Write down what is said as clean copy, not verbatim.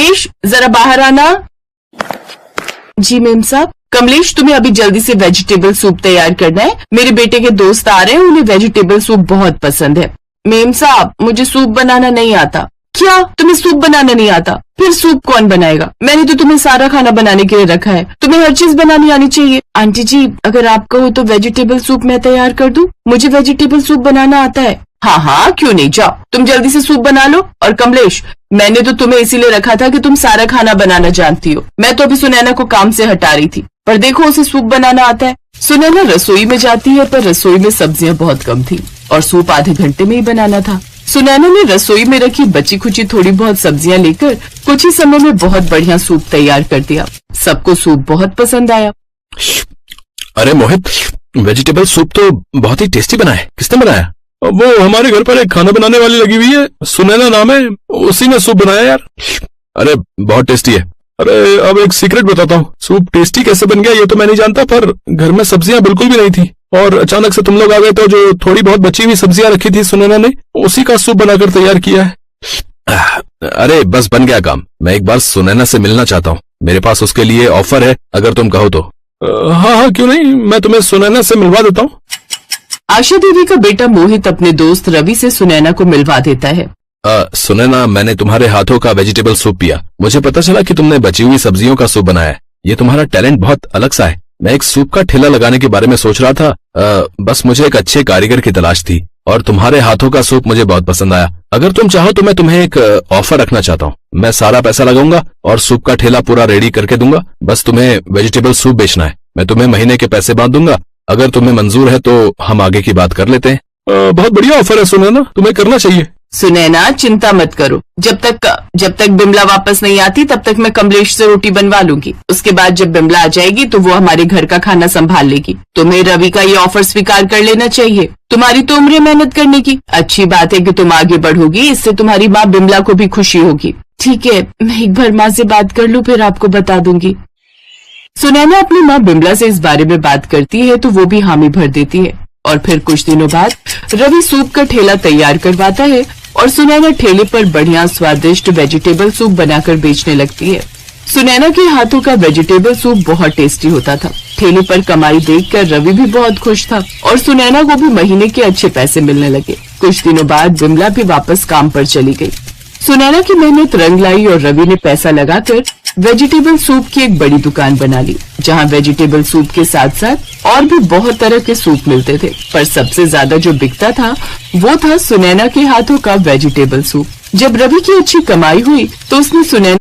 कमलेश जरा बाहर आना। जी मेम साहब। कमलेश तुम्हें अभी जल्दी से वेजिटेबल सूप तैयार करना है, मेरे बेटे के दोस्त आ रहे हैं, उन्हें वेजिटेबल सूप बहुत पसंद है। मेम साहब मुझे सूप बनाना नहीं आता। क्या तुम्हें सूप बनाना नहीं आता? फिर सूप कौन बनाएगा? मैंने तो तुम्हें सारा खाना बनाने के लिए रखा है, तुम्हें हर चीज बनानी आनी चाहिए। आंटी जी अगर आप कहो तो वेजिटेबल सूप मैं तैयार कर दूं, मुझे वेजिटेबल सूप बनाना आता है। हाँ हाँ क्यों नहीं, जाओ तुम जल्दी से सूप बना लो। और कमलेश मैंने तो तुम्हें इसीलिए रखा था कि तुम सारा खाना बनाना जानती हो। मैं तो अभी सुनैना को काम से हटा रही थी, पर देखो उसे सूप बनाना आता है। सुनैना रसोई में जाती है, पर रसोई में सब्जियां बहुत कम थी और सूप आधे घंटे में ही बनाना था। सुनैना ने रसोई में रखी बची खुची थोड़ी बहुत सब्जियां लेकर कुछ ही समय में बहुत बढ़िया सूप तैयार कर दिया। सबको सूप बहुत पसंद आया। अरे मोहित, वेजिटेबल सूप तो बहुत ही टेस्टी बना है। किसने बनाया? वो हमारे घर पर एक खाना बनाने वाली लगी हुई है, सुनैना नाम है, उसी ने सूप बनाया यार। अरे बहुत टेस्टी है। अरे अब एक सीक्रेट बताता हूँ, सूप टेस्टी कैसे बन गया ये तो मैं नहीं जानता, पर घर में सब्जियां बिल्कुल भी नहीं थी और अचानक से तुम लोग आ गए तो जो थोड़ी बहुत बची हुई सब्जियां रखी थी सुनैना ने उसी का सूप बनाकर तैयार किया है। अरे बस बन गया काम। मैं एक बार सुनैना से मिलना चाहता हूँ, मेरे पास उसके लिए ऑफर है अगर तुम कहो तो। हाँ हाँ क्यों नहीं, मैं तुम्हें सुनैना से मिलवा देता हूँ। आशा देवी का बेटा मोहित अपने दोस्त रवि से सुनैना को मिलवा देता है। सुनैना, मैंने तुम्हारे हाथों का वेजिटेबल सूप पिया, मुझे पता चला कि तुमने बची हुई सब्जियों का सूप बनाया है। ये तुम्हारा टैलेंट बहुत अलग सा है। मैं एक सूप का ठेला लगाने के बारे में सोच रहा था, बस मुझे एक अच्छे कारीगर की तलाश थी और तुम्हारे हाथों का सूप मुझे बहुत पसंद आया। अगर तुम चाहो तो मैं तुम्हें एक ऑफर रखना चाहता हूँ। मैं सारा पैसा लगाऊंगा और सूप का ठेला पूरा रेडी करके दूंगा, बस तुम्हें वेजिटेबल सूप बेचना है। मैं तुम्हें महीने के पैसे बांध दूंगा, अगर तुम्हें मंजूर है तो हम आगे की बात कर लेते हैं। बहुत बढ़िया ऑफर है सुनैना, तुम्हें करना चाहिए। सुनैना चिंता मत करो, जब तक बिमला वापस नहीं आती तब तक मैं कमलेश से रोटी बनवा लूंगी। उसके बाद जब बिमला आ जाएगी तो वो हमारे घर का खाना संभाल लेगी। तुम्हें रवि का ये ऑफर स्वीकार कर लेना चाहिए। तुम्हारी तो उम्र है मेहनत करने की, अच्छी बात है कि तुम आगे बढ़ोगी, इससे तुम्हारी माँ बिमला को भी खुशी होगी। ठीक है, मैं एक बार माँ से बात कर लूं फिर आपको बता दूंगी। सुनैना अपनी माँ बिमला से इस बारे में बात करती है तो वो भी हामी भर देती है और फिर कुछ दिनों बाद रवि सूप का ठेला तैयार करवाता है और सुनैना ठेले पर बढ़िया स्वादिष्ट वेजिटेबल सूप बनाकर बेचने लगती है। सुनैना के हाथों का वेजिटेबल सूप बहुत टेस्टी होता था। ठेले पर कमाई देखकर रवि भी बहुत खुश था और सुनैना को भी महीने के अच्छे पैसे मिलने लगे। कुछ दिनों बाद बिमला भी वापस काम पर चली गई। सुनैना की मेहनत रंग लाई और रवि ने पैसा लगाकर वेजिटेबल सूप की एक बड़ी दुकान बना ली, जहां वेजिटेबल सूप के साथ साथ और भी बहुत तरह के सूप मिलते थे, पर सबसे ज्यादा जो बिकता था वो था सुनैना के हाथों का वेजिटेबल सूप। जब रवि की अच्छी कमाई हुई तो उसने सुनैना